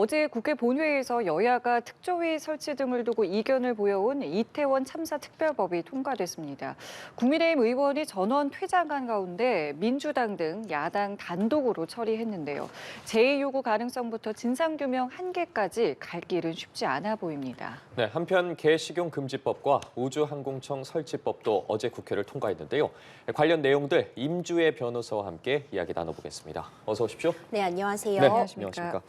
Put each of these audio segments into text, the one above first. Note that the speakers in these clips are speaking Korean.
어제 국회 본회의에서 여야가 특조위 설치 등을 두고 이견을 보여온 이태원 참사 특별법이 통과됐습니다. 국민의힘 의원이 전원 퇴장한 가운데 민주당 등 야당 단독으로 처리했는데요. 제2요구 가능성부터 진상규명 한계까지 갈 길은 쉽지 않아 보입니다. 네, 한편 개식용 금지법과 우주항공청 설치법도 어제 국회를 통과했는데요. 관련 내용들 임주혜 변호사와 함께 이야기 나눠보겠습니다. 어서 오십시오. 네, 안녕하세요. 네, 안녕하십니까. 안녕하십니까.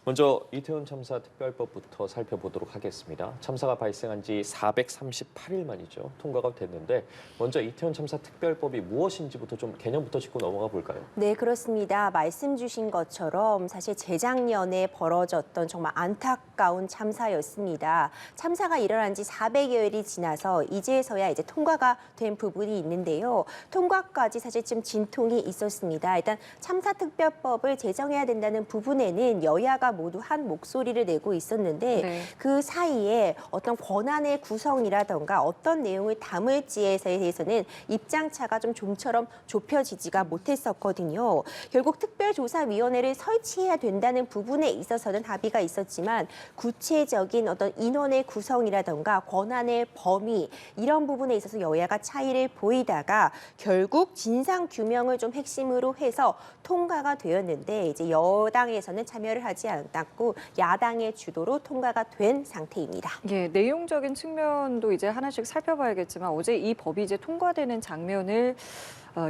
먼저 이태원 참사 특별법부터 살펴보도록 하겠습니다. 참사가 발생한 지 438일 만이죠. 통과가 됐는데 먼저 이태원 참사 특별법이 무엇인지부터 좀 개념부터 짚고 넘어가 볼까요? 네, 그렇습니다. 말씀 주신 것처럼 사실 재작년에 벌어졌던 정말 안타까운 참사였습니다. 참사가 일어난 지 400여일이 지나서 이제서야 이제 통과가 된 부분이 있는데요. 통과까지 사실 좀 진통이 있었습니다. 일단 참사특별법을 제정해야 된다는 부분에는 여야가 모두 한 목소리를 내고 있었는데 네. 그 사이에 어떤 권한의 구성이라던가 어떤 내용을 담을지에 대해서는 입장차가 좀 좀처럼 좁혀지지가 못했었거든요. 결국 특별조사위원회를 설치해야 된다는 부분에 있어서는 합의가 있었지만 구체적인 어떤 인원의 구성이라던가 권한의 범위 이런 부분에 있어서 여야가 차이를 보이다가 결국 진상규명을 좀 핵심으로 해서 통과가 되었는데 이제 여당에서는 참여를 하지 않았고 야당의 주도로 통과가 된 상태입니다. 예, 내용적인 측면도 이제 하나씩 살펴봐야겠지만 어제 이 법이 이제 통과되는 장면을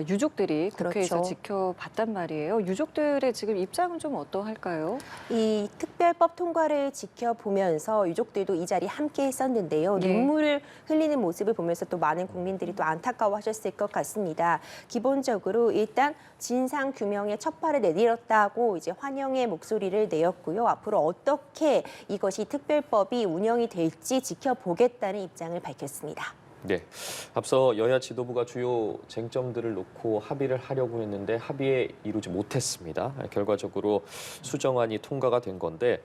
유족들이 국회에서 그렇죠. 지켜봤단 말이에요. 유족들의 지금 입장은 좀 어떠할까요? 이 특별법 통과를 지켜보면서 유족들도 이 자리에 함께 했었는데요. 네. 눈물을 흘리는 모습을 보면서 또 많은 국민들이 또 안타까워하셨을 것 같습니다. 기본적으로 일단 진상 규명에 첫 발을 내딛었다고 이제 환영의 목소리를 내었고요. 앞으로 어떻게 이것이 특별법이 운영이 될지 지켜보겠다는 입장을 밝혔습니다. 네, 앞서 여야 지도부가 주요 쟁점들을 놓고 합의를 하려고 했는데 합의에 이루지 못했습니다. 결과적으로 수정안이 통과가 된 건데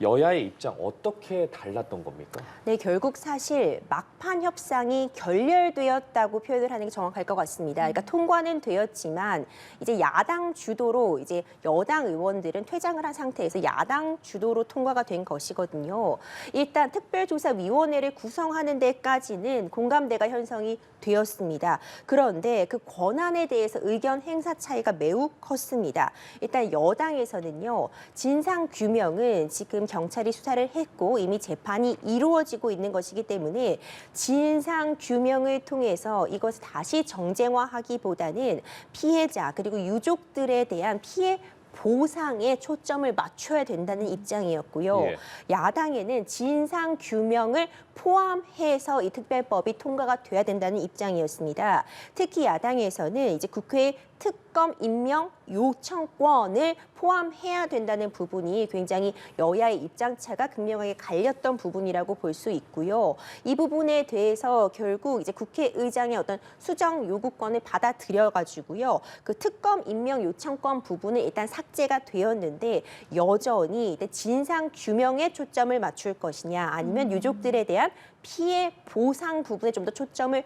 여야의 입장 어떻게 달랐던 겁니까? 네, 결국 사실 막판 협상이 결렬되었다고 표현을 하는 게 정확할 것 같습니다. 그러니까 통과는 되었지만 이제 야당 주도로 이제 여당 의원들은 퇴장을 한 상태에서 야당 주도로 통과가 된 것이거든요. 일단 특별조사위원회를 구성하는 데까지는 공감대가 형성이 되었습니다. 그런데 그 권한에 대해서 의견 행사 차이가 매우 컸습니다. 일단 여당에서는요, 진상규명은 지금 경찰이 수사를 했고 이미 재판이 이루어지고 있는 것이기 때문에 진상규명을 통해서 이것을 다시 정쟁화하기보다는 피해자 그리고 유족들에 대한 피해 보상에 초점을 맞춰야 된다는 입장이었고요. 예. 야당에는 진상 규명을 포함해서 이 특별법이 통과가 돼야 된다는 입장이었습니다. 특히 야당에서는 이제 국회의 특검 임명 요청권을 포함해야 된다는 부분이 굉장히 여야의 입장차가 극명하게 갈렸던 부분이라고 볼 수 있고요. 이 부분에 대해서 결국 이제 국회의장의 어떤 수정 요구권을 받아들여가지고요. 그 특검 임명 요청권 부분은 일단 삭제가 되었는데 여전히 진상 규명에 초점을 맞출 것이냐 아니면 유족들에 대한 피해 보상 부분에 좀 더 초점을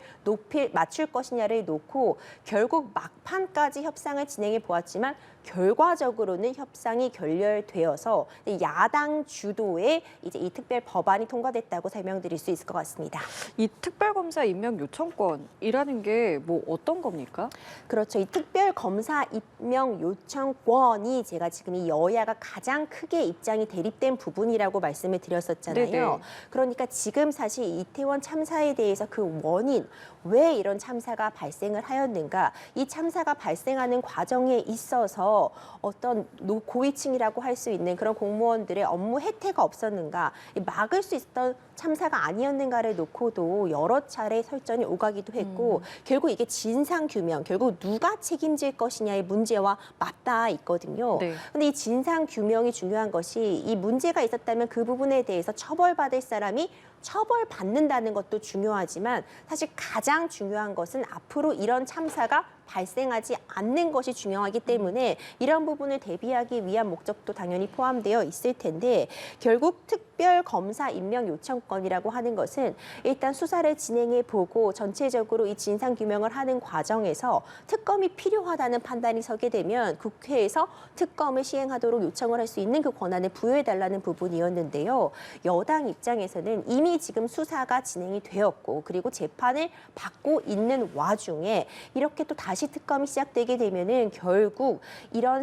맞출 것이냐를 놓고 결국 막판까지 협상을 진행해 보았지만 결과적으로는 협상이 결렬되어서 야당 주도의 이제 이 특별 법안이 통과됐다고 설명드릴 수 있을 것 같습니다. 이 특별검사 임명 요청권이라는 게 뭐 어떤 겁니까? 그렇죠. 이 특별검사 임명 요청권이 제가 지금 이 여야가 가장 크게 입장이 대립된 부분이라고 말씀을 드렸었잖아요. 네네. 그러니까 지금 사실 이태원 참사에 대해서 그 원인, 왜 이런 참사가 발생을 하였는가, 이 참사가 발생하는 과정에 있어서 어떤 고위층이라고 할 수 있는 그런 공무원들의 업무 혜택이 없었는가, 막을 수 있었던 참사가 아니었는가를 놓고도 여러 차례 설전이 오가기도 했고 결국 이게 진상규명, 결국 누가 책임질 것이냐의 문제와 맞닿아 있거든요. 네. 근데 이 진상규명이 중요한 것이 이 문제가 있었다면 그 부분에 대해서 처벌받을 사람이 처벌받는다는 것도 중요하지만 사실 가장 중요한 것은 앞으로 이런 참사가 발생하지 않는 것이 중요하기 때문에 이런 부분을 대비하기 위한 목적도 당연히 포함되어 있을 텐데 결국 특별검사 임명 요청권이라고 하는 것은 일단 수사를 진행해 보고 전체적으로 이 진상규명을 하는 과정에서 특검이 필요하다는 판단이 서게 되면 국회에서 특검을 시행하도록 요청을 할 수 있는 그 권한을 부여해달라는 부분이었는데요. 여당 입장에서는 이미 지금 수사가 진행이 되었고 그리고 재판을 받고 있는 와중에 이렇게 또 다시 특검이 시작되게 되면은 결국 이런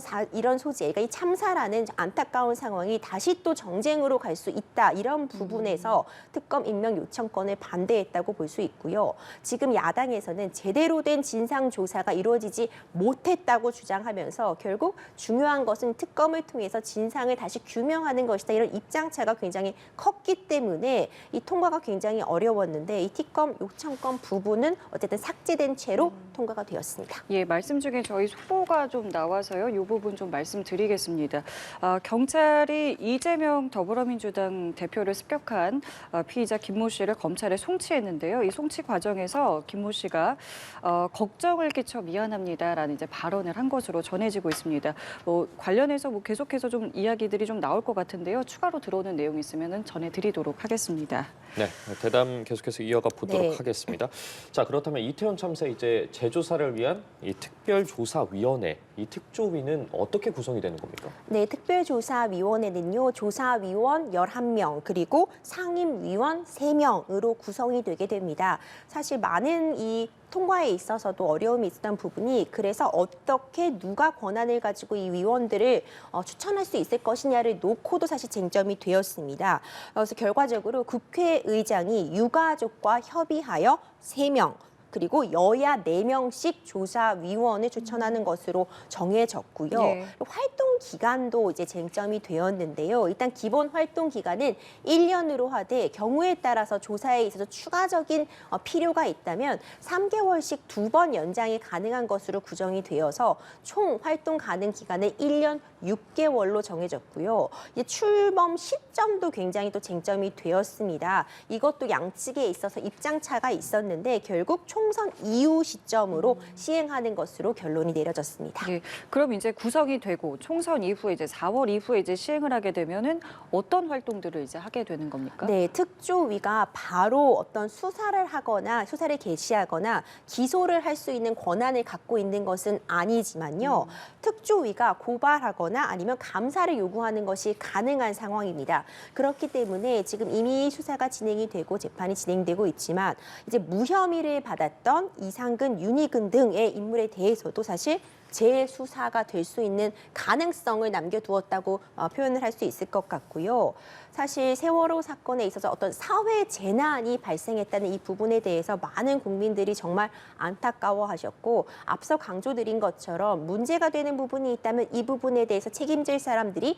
소재, 그러니까 이 참사라는 안타까운 상황이 다시 또 정쟁으로 갈 수 있다. 이런 부분에서 특검 임명 요청권을 반대했다고 볼 수 있고요. 지금 야당에서는 제대로 된 진상 조사가 이루어지지 못했다고 주장하면서 결국 중요한 것은 특검을 통해서 진상을 다시 규명하는 것이다. 이런 입장차가 굉장히 컸기 때문에 이 통과가 굉장히 어려웠는데 이 특검 요청권 부분은 어쨌든 삭제된 채로 통과가 되었습니다. 예, 말씀 중에 저희 속보가 좀 나와서요. 이 부분 좀 말씀드리겠습니다. 경찰이 이재명 더불어민주당 대표를 습격한 피의자 김모 씨를 검찰에 송치했는데요. 이 송치 과정에서 김모 씨가 걱정을 끼쳐 미안합니다라는 이제 발언을 한 것으로 전해지고 있습니다. 관련해서 계속해서 좀 이야기들이 좀 나올 것 같은데요. 추가로 들어오는 내용 있으면 전해드리도록 하겠습니다. 네, 대담 계속해서 이어가 보도록 네. 하겠습니다. 자, 그렇다면 이태원 참사 이제 재조사를 위한 이 특별조사위원회, 이 특조위는 어떻게 구성이 되는 겁니까? 네, 특별조사위원회는요. 조사위원 11명 그리고 상임위원 3명으로 구성이 되게 됩니다. 사실 많은 이 통과에 있어서도 어려움이 있었던 부분이 그래서 어떻게 누가 권한을 가지고 이 위원들을 추천할 수 있을 것이냐를 놓고도 사실 쟁점이 되었습니다. 그래서 결과적으로 국회의장이 유가족과 협의하여 3명 그리고 여야 4명씩 조사위원을 추천하는 것으로 정해졌고요. 네. 활동 기간도 이제 쟁점이 되었는데요. 일단 기본 활동 기간은 1년으로 하되 경우에 따라서 조사에 있어서 추가적인 필요가 있다면 3개월씩 2번 연장이 가능한 것으로 구정이 되어서 총 활동 가능 기간은 1년 6개월로 정해졌고요. 이제 출범 시점도 굉장히 또 쟁점이 되었습니다. 이것도 양측에 있어서 입장차가 있었는데 결국 총선 이후 시점으로 시행하는 것으로 결론이 내려졌습니다. 예, 그럼 이제 구성이 되고 총선 이후에 이제 4월 이후에 이제 시행을 하게 되면은 어떤 활동들을 이제 하게 되는 겁니까? 네, 특조위가 바로 어떤 수사를 하거나 수사를 개시하거나 기소를 할 수 있는 권한을 갖고 있는 것은 아니지만요. 특조위가 고발하거나 아니면 감사를 요구하는 것이 가능한 상황입니다. 그렇기 때문에 지금 이미 수사가 진행이 되고 재판이 진행되고 있지만 이제 무혐의를 받았던 이상근, 윤희근 등의 인물에 대해서도 사실 재수사가 될 수 있는 가능성을 남겨두었다고 표현을 할 수 있을 것 같고요. 사실 세월호 사건에 있어서 어떤 사회 재난이 발생했다는 이 부분에 대해서 많은 국민들이 정말 안타까워하셨고 앞서 강조드린 것처럼 문제가 되는 부분이 있다면 이 부분에 대해서 책임질 사람들이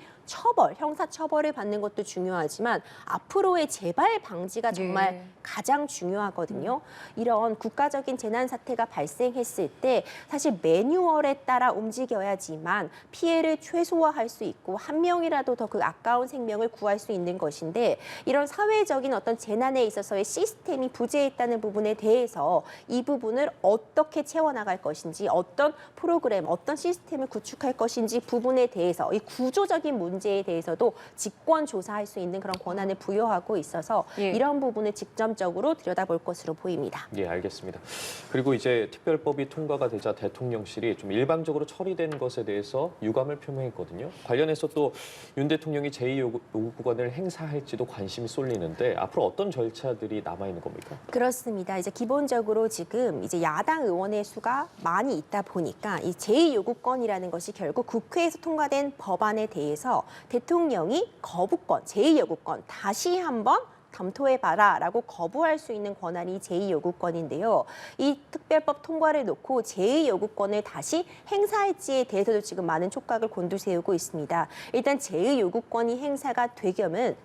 형사처벌을 받는 것도 중요하지만 앞으로의 재발 방지가 정말 네. 가장 중요하거든요. 이런 국가적인 재난 사태가 발생했을 때 사실 매뉴얼에 따라 움직여야지만 피해를 최소화할 수 있고 한 명이라도 더 그 아까운 생명을 구할 수 있는 것인데 이런 사회적인 어떤 재난에 있어서의 시스템이 부재했다는 부분에 대해서 이 부분을 어떻게 채워나갈 것인지 어떤 프로그램, 어떤 시스템을 구축할 것인지 부분에 대해서 이 구조적인 문제에 대해서도 직권 조사할 수 있는 그런 권한을 부여하고 있어서 예. 이런 부분을 직접적으로 들여다볼 것으로 보입니다. 예, 알겠습니다. 그리고 이제 특별법이 통과가 되자 대통령실이 좀 일방적으로 처리된 것에 대해서 유감을 표명했거든요. 관련해서 또 윤 대통령이 제2요구권을 행사할지도 관심이 쏠리는데 앞으로 어떤 절차들이 남아 있는 겁니까? 그렇습니다. 이제 기본적으로 지금 이제 야당 의원의 수가 많이 있다 보니까 이 제2요구권이라는 것이 결국 국회에서 통과된 법안에 대해서 대통령이 거부권, 제2요구권 다시 한번 검토해봐라라고 거부할 수 있는 권한이 제2요구권인데요. 이 특별법 통과를 놓고 제2요구권을 다시 행사할지에 대해서도 지금 많은 촉각을 곤두세우고 있습니다. 일단 제2요구권이 행사가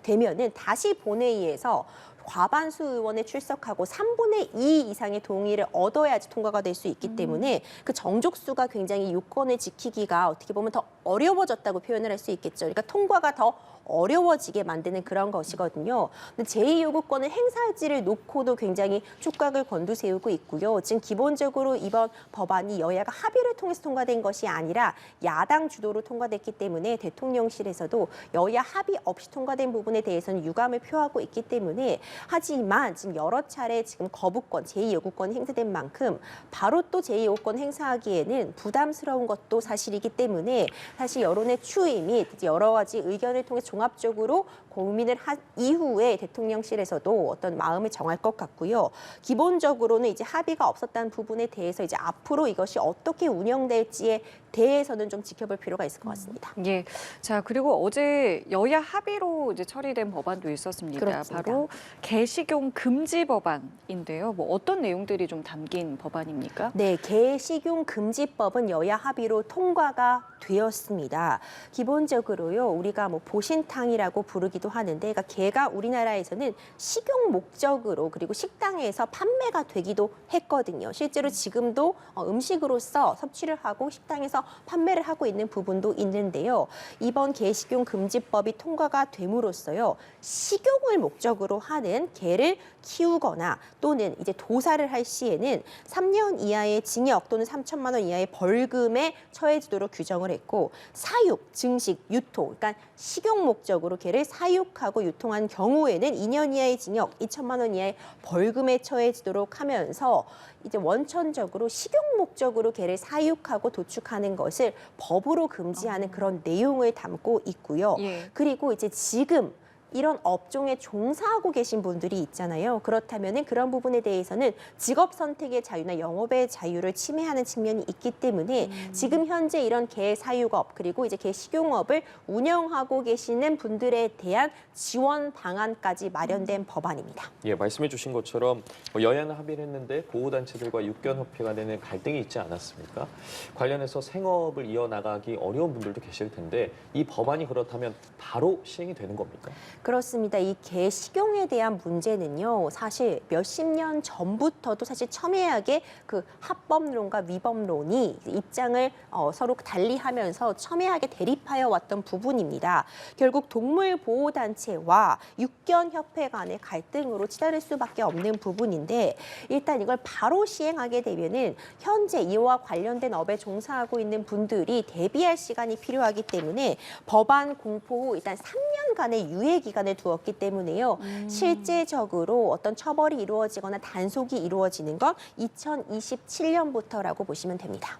되면은 다시 본회의에서 과반수 의원에 출석하고 3분의 2 이상의 동의를 얻어야지 통과가 될 수 있기 때문에 그 정족수가 굉장히 요건을 지키기가 어떻게 보면 더 어려워졌다고 표현을 할 수 있겠죠. 그러니까 통과가 더 어려워지게 만드는 그런 것이거든요. 근데 제2요구권을 행사할지를 놓고도 굉장히 촉각을 곤두세우고 있고요. 지금 기본적으로 이번 법안이 여야가 합의를 통해서 통과된 것이 아니라 야당 주도로 통과됐기 때문에 대통령실에서도 여야 합의 없이 통과된 부분에 대해서는 유감을 표하고 있기 때문에 하지만 지금 여러 차례 지금 거부권, 제2요구권이 행사된 만큼 바로 또 제2요구권 행사하기에는 부담스러운 것도 사실이기 때문에 사실 여론의 추이 및 여러 가지 의견을 통해 종합적으로 고민을 한 이후에 대통령실에서도 어떤 마음을 정할 것 같고요. 기본적으로는 이제 합의가 없었다는 부분에 대해서 이제 앞으로 이것이 어떻게 운영될지에 대해서는 좀 지켜볼 필요가 있을 것 같습니다. 예. 자, 그리고 어제 여야 합의로 이제 처리된 법안도 있었습니다. 그렇습니다. 바로 개식용 금지 법안인데요. 뭐 어떤 내용들이 좀 담긴 법안입니까? 네, 개식용 금지법은 여야 합의로 통과가 되었습니다. 기본적으로요, 우리가 뭐 보신탕이라고 부르기도 하는데, 그러니까 개가 우리나라에서는 식용 목적으로 그리고 식당에서 판매가 되기도 했거든요. 실제로 지금도 음식으로서 섭취를 하고 식당에서 판매를 하고 있는 부분도 있는데요. 이번 개식용 금지법이 통과가 됨으로써요, 식용을 목적으로 하는 개를 키우거나 또는 이제 도살을 할 시에는 3년 이하의 징역 또는 3천만 원 이하의 벌금에 처해지도록 규정을 했고, 사육, 증식, 유통, 그러니까 식용 목적으로 개를 사육하고 유통한 경우에는 2년 이하의 징역, 2천만 원 이하의 벌금에 처해지도록 하면서 이제 원천적으로 식용 목적으로 개를 사육하고 도축하는 것을 법으로 금지하는 그런 내용을 담고 있고요. 예. 그리고 이제 지금 이런 업종에 종사하고 계신 분들이 있잖아요. 그렇다면은 그런 부분에 대해서는 직업 선택의 자유나 영업의 자유를 침해하는 측면이 있기 때문에 지금 현재 이런 개 사육업 그리고 이제 개 식용업을 운영하고 계시는 분들에 대한 지원 방안까지 마련된 법안입니다. 예, 말씀해 주신 것처럼 여야는 합의를 했는데 보호단체들과 육견협회 간에는 갈등이 있지 않았습니까? 관련해서 생업을 이어나가기 어려운 분들도 계실 텐데 이 법안이 그렇다면 바로 시행이 되는 겁니까? 그렇습니다. 이 개 식용에 대한 문제는요, 사실 몇십 년 전부터도 사실 첨예하게 그 합법론과 위법론이 입장을 서로 달리하면서 첨예하게 대립하여 왔던 부분입니다. 결국 동물보호단체와 육견협회 간의 갈등으로 치달을 수밖에 없는 부분인데, 일단 이걸 바로 시행하게 되면은 현재 이와 관련된 업에 종사하고 있는 분들이 대비할 시간이 필요하기 때문에 법안 공포 후 일단 3년간의 유예 기간을 두었기 때문에요. 실제적으로 어떤 처벌이 이루어지거나 단속이 이루어지는 건 2027년부터라고 보시면 됩니다.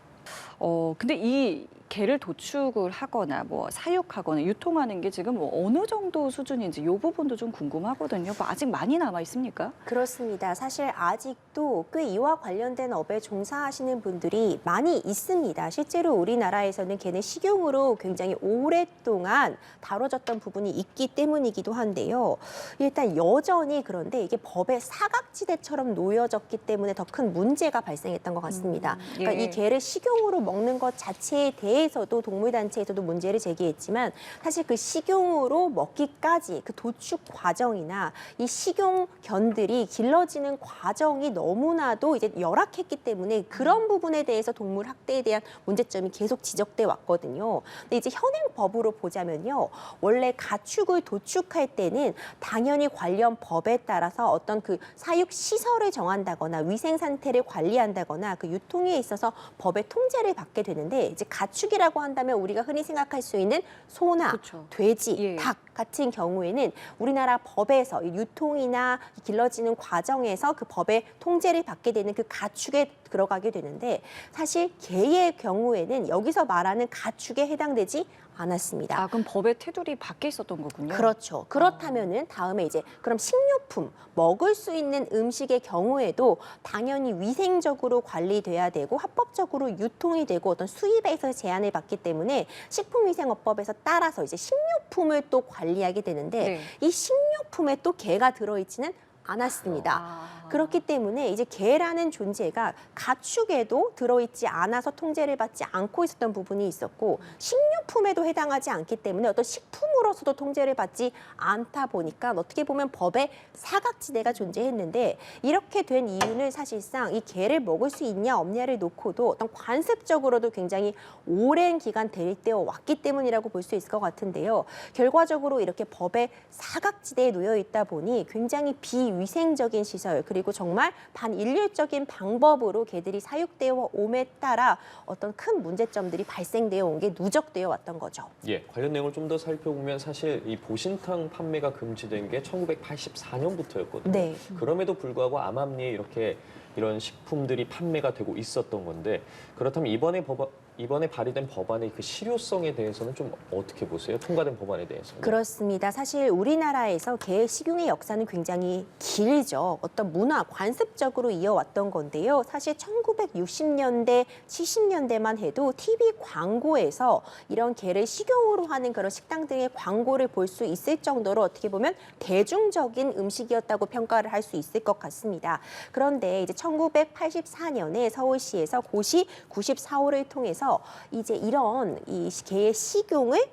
근데 이 개를 도축을 하거나 뭐 사육하거나 유통하는 게 지금 뭐 어느 정도 수준인지 이 부분도 좀 궁금하거든요. 뭐 아직 많이 남아 있습니까? 그렇습니다. 사실 아직도 꽤 이와 관련된 업에 종사하시는 분들이 많이 있습니다. 실제로 우리나라에서는 개는 식용으로 굉장히 오랫동안 다뤄졌던 부분이 있기 때문이기도 한데요. 일단 여전히 그런데 이게 법의 사각지대처럼 놓여졌기 때문에 더 큰 문제가 발생했던 것 같습니다. 그러니까 예. 이 개를 식용으로 먹는 것 자체에 대해서도 동물단체에서도 문제를 제기했지만, 사실 그 식용으로 먹기까지 그 도축 과정이나 이 식용견들이 길러지는 과정이 너무나도 이제 열악했기 때문에 그런 부분에 대해서 동물 학대에 대한 문제점이 계속 지적돼 왔거든요. 근데 이제 현행 법으로 보자면요, 원래 가축을 도축할 때는 당연히 관련 법에 따라서 어떤 그 사육 시설을 정한다거나 위생 상태를 관리한다거나 그 유통에 있어서 법의 통제를 받게 되는데, 이제 가축이라고 한다면 우리가 흔히 생각할 수 있는 소나 그렇죠. 돼지, 예. 닭 같은 경우에는 우리나라 법에서 유통이나 길러지는 과정에서 그 법의 통제를 받게 되는 그 가축에 들어가게 되는데, 사실 개의 경우에는 여기서 말하는 가축에 해당되지 않았습니다. 아, 그럼 법의 테두리 밖에 있었던 거군요. 그렇죠. 그렇다면은 다음에 이제 그럼 식료품, 먹을 수 있는 음식의 경우에도 당연히 위생적으로 관리돼야 되고 합법적으로 유통이 되고 어떤 수입에서 제한을 받기 때문에 식품위생업법에서 따라서 이제 식료품을 또 관리하게 되는데, 네. 이 식료품에 또 개가 들어있지는 않았습니다. 그렇기 때문에 이제 개라는 존재가 가축에도 들어있지 않아서 통제를 받지 않고 있었던 부분이 있었고 식료품에도 해당하지 않기 때문에 어떤 식품으로서도 통제를 받지 않다 보니까 어떻게 보면 법의 사각지대가 존재했는데 이렇게 된 이유는 사실상 이 개를 먹을 수 있냐 없냐를 놓고도 어떤 관습적으로도 굉장히 오랜 기간 대립되어 왔기 때문이라고 볼 수 있을 것 같은데요. 결과적으로 이렇게 법의 사각지대에 놓여 있다 보니 굉장히 비위생적인 시설 그리고 정말 반인륜적인 방법으로 개들이 사육되어 옴에 따라 어떤 큰 문제점들이 발생되어 온 게 누적되어 왔던 거죠. 예, 관련 내용을 좀 더 살펴보면 사실 이 보신탕 판매가 금지된 게 1984년부터였거든요. 네. 그럼에도 불구하고 암암리에 이렇게 이런 식품들이 판매가 되고 있었던 건데 그렇다면 이번에 발의된 법안의 그 실효성에 대해서는 좀 어떻게 보세요? 통과된 법안에 대해서는? 그렇습니다. 사실 우리나라에서 개 식용의 역사는 굉장히 길죠. 어떤 문화, 관습적으로 이어왔던 건데요. 사실 1960년대, 70년대만 해도 TV 광고에서 이런 개를 식용으로 하는 그런 식당 등의 광고를 볼 수 있을 정도로 어떻게 보면 대중적인 음식이었다고 평가를 할 수 있을 것 같습니다. 그런데 이제 1984년에 서울시에서 고시 94호를 통해서 이제 이런 이 개의 식용을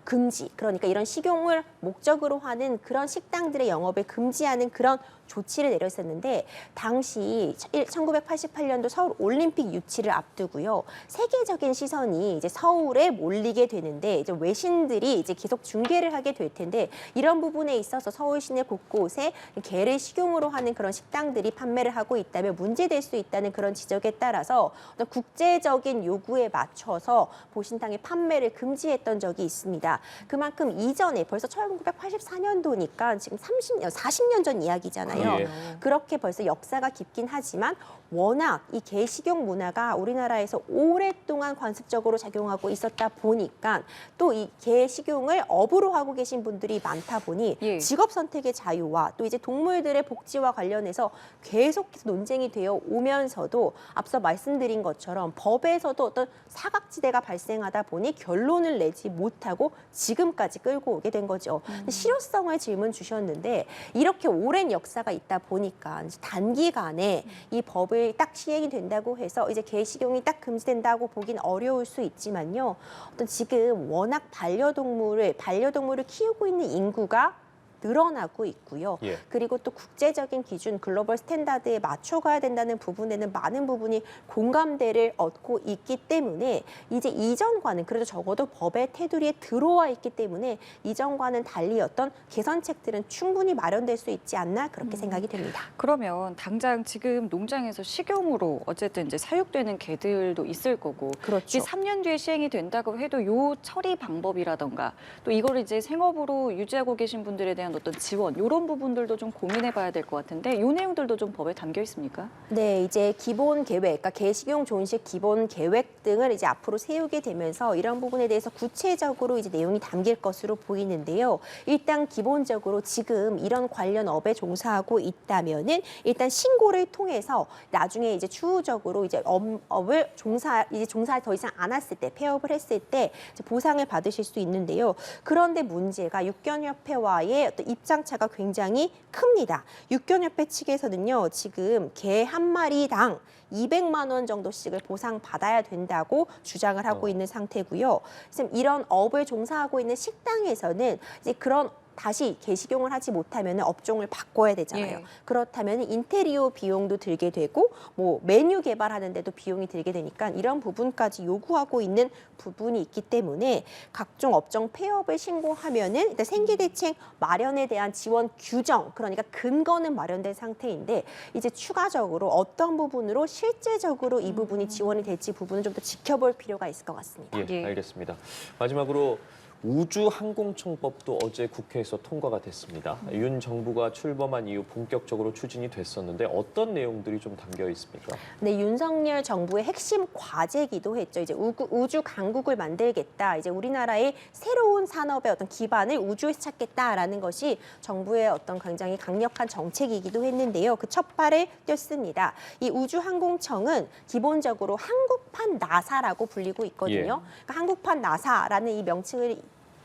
금지, 그러니까 이런 식용을 목적으로 하는 그런 식당들의 영업을 금지하는 그런 조치를 내렸었는데 당시 1988년도 서울 올림픽 유치를 앞두고요. 세계적인 시선이 이제 서울에 몰리게 되는데 이제 외신들이 이제 계속 중계를 하게 될 텐데 이런 부분에 있어서 서울 시내 곳곳에 개를 식용으로 하는 그런 식당들이 판매를 하고 있다면 문제될 수 있다는 그런 지적에 따라서 어떤 국제적인 요구에 맞춰서 보신탕의 판매를 금지했던 적이 있습니다. 그만큼 이전에 벌써 1984년도니까 지금 40년 전 이야기잖아요. 예. 그렇게 벌써 역사가 깊긴 하지만 워낙 이 개 식용 문화가 우리나라에서 오랫동안 관습적으로 작용하고 있었다 보니까 또 이 개 식용을 업으로 하고 계신 분들이 많다 보니 예. 직업 선택의 자유와 또 이제 동물들의 복지와 관련해서 계속해서 논쟁이 되어 오면서도 앞서 말씀드린 것처럼 법에서도 어떤 사각지대가 발생하다 보니 결론을 내지 못하고 지금까지 끌고 오게 된 거죠. 실효성을 질문 주셨는데 이렇게 오랜 역사가 있다 보니까 단기간에 이 법을 딱 시행이 된다고 해서 이제 개 식용이 딱 금지된다고 보긴 어려울 수 있지만요. 어떤 지금 워낙 반려동물을 키우고 있는 인구가 늘어나고 있고요. 예. 그리고 또 국제적인 기준, 글로벌 스탠다드에 맞춰가야 된다는 부분에는 많은 부분이 공감대를 얻고 있기 때문에 이제 이전과는 그래도 적어도 법의 테두리에 들어와 있기 때문에 이전과는 달리 어떤 개선책들은 충분히 마련될 수 있지 않나 그렇게 생각이 됩니다. 그러면 당장 지금 농장에서 식용으로 어쨌든 이제 사육되는 개들도 있을 거고 그렇죠. 이게 3년 뒤에 시행이 된다고 해도 요 처리 방법이라던가 또 이걸 이제 생업으로 유지하고 계신 분들에 대한 어떤 지원 이런 부분들도 좀 고민해봐야 될 것 같은데 이 내용들도 좀 법에 담겨 있습니까? 네, 이제 기본 계획, 그러니까 개식용 존식 기본 계획 등을 이제 앞으로 세우게 되면서 이런 부분에 대해서 구체적으로 이제 내용이 담길 것으로 보이는데요. 일단 기본적으로 지금 이런 관련 업에 종사하고 있다면은 일단 신고를 통해서 나중에 이제 추후적으로 이제 업을 종사 더 이상 안 했을 때 폐업을 했을 때 이제 보상을 받으실 수 있는데요. 그런데 문제가 육견협회와의 어떤 입장차가 굉장히 큽니다. 육견협회 측에서는요, 지금 개 한 마리당 200만 원 정도씩을 보상받아야 된다고 주장을 하고 있는 상태고요. 지금 이런 업을 종사하고 있는 식당에서는 이제 그런 다시 개식용을 하지 못하면 업종을 바꿔야 되잖아요. 예. 그렇다면 인테리어 비용도 들게 되고 뭐 메뉴 개발하는데도 비용이 들게 되니까 이런 부분까지 요구하고 있는 부분이 있기 때문에 각종 업종 폐업을 신고하면은 일단 생계대책 마련에 대한 지원 규정, 그러니까 근거는 마련된 상태인데 이제 추가적으로 어떤 부분으로 실제적으로 이 부분이 지원이 될지 부분은 좀 더 지켜볼 필요가 있을 것 같습니다. 예, 예. 알겠습니다. 마지막으로 우주항공청법도 어제 국회에서 통과가 됐습니다. 윤 정부가 출범한 이후 본격적으로 추진이 됐었는데 어떤 내용들이 좀 담겨 있습니까? 네, 윤석열 정부의 핵심 과제이기도 했죠. 이제 우주 강국을 만들겠다. 이제 우리나라의 새로운 산업의 어떤 기반을 우주에서 찾겠다라는 것이 정부의 어떤 굉장히 강력한 정책이기도 했는데요. 그 첫 발을 뗐습니다. 이 우주항공청은 기본적으로 한국판 나사라고 불리고 있거든요. 그러니까 한국판 나사라는 이 명칭을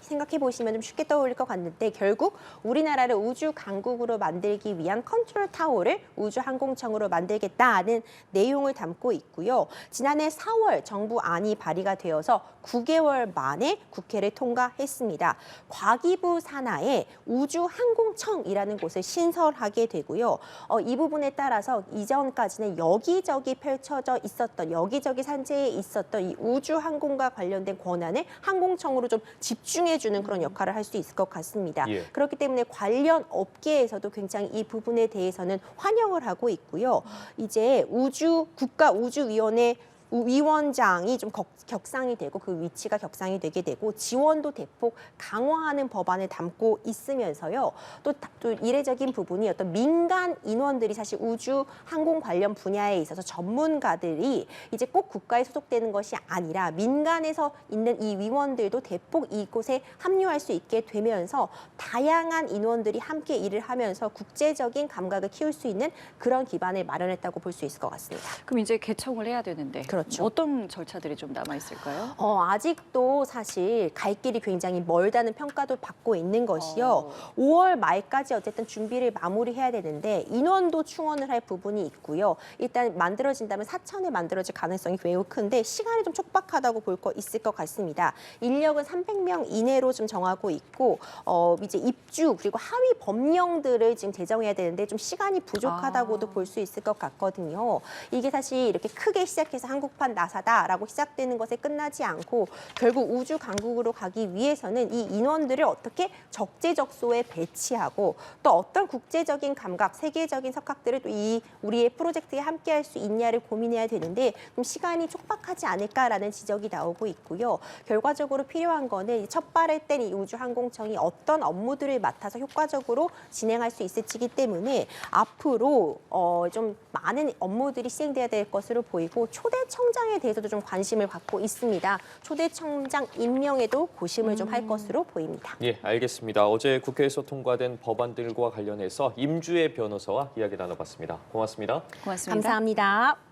생각해 보시면 좀 쉽게 떠올릴 것 같는데 결국 우리나라를 우주 강국으로 만들기 위한 컨트롤 타워를 우주항공청으로 만들겠다는 내용을 담고 있고요. 지난해 4월 정부 안이 발의가 되어서 9개월 만에 국회를 통과했습니다. 과기부 산하에 우주항공청이라는 곳을 신설하게 되고요. 이 부분에 따라서 이전까지는 여기저기 펼쳐져 있었던 여기저기 산재에 있었던 이 우주항공과 관련된 권한을 항공청으로 좀 집중해주는 그런 역할을 할 수 있을 것 같습니다. 예. 그렇기 때문에 관련 업계에서도 굉장히 이 부분에 대해서는 환영을 하고 있고요. 이제 국가우주위원회 위원장이 좀 격상이 되고 그 위치가 격상이 되게 되고 지원도 대폭 강화하는 법안을 담고 있으면서요. 또 이례적인 부분이 어떤 민간 인원들이 사실 우주 항공 관련 분야에 있어서 전문가들이 이제 꼭 국가에 소속되는 것이 아니라 민간에서 있는 이 위원들도 대폭 이곳에 합류할 수 있게 되면서 다양한 인원들이 함께 일을 하면서 국제적인 감각을 키울 수 있는 그런 기반을 마련했다고 볼 수 있을 것 같습니다. 그럼 이제 개청을 해야 되는데 그렇죠. 어떤 절차들이 좀 남아 있을까요? 아직도 사실 갈 길이 굉장히 멀다는 평가도 받고 있는 것이요. 5월 말까지 어쨌든 준비를 마무리해야 되는데 인원도 충원을 할 부분이 있고요. 일단 만들어진다면 사천에 만들어질 가능성이 매우 큰데 시간이 좀 촉박하다고 볼 거 있을 것 같습니다. 인력은 300명 이내로 좀 정하고 있고 이제 입주 그리고 하위 법령들을 지금 제정해야 되는데 좀 시간이 부족하다고도 볼 수 있을 것 같거든요. 이게 사실 이렇게 크게 시작해서 한국판 나사다라고 시작되는 것에 끝나지 않고 결국 우주 강국으로 가기 위해서는 이 인원들을 어떻게 적재적소에 배치하고 또 어떤 국제적인 감각, 세계적인 석학들을 또 이 우리의 프로젝트에 함께할 수 있냐를 고민해야 되는데 좀 시간이 촉박하지 않을까라는 지적이 나오고 있고요. 결과적으로 필요한 거는 첫 발을 뗀 이 우주항공청이 어떤 업무들을 맡아서 효과적으로 진행할 수 있을지기 때문에 앞으로 좀 많은 업무들이 시행돼야 될 것으로 보이고 초대청장에 대해서도 좀 관심을 갖고 있습니다. 초대청장 임명에도 고심을 좀 할 것으로 보입니다. 예, 알겠습니다. 어제 국회에서 통과된 법안들과 관련해서 임주혜 변호사와 이야기 나눠봤습니다. 고맙습니다. 고맙습니다. 감사합니다.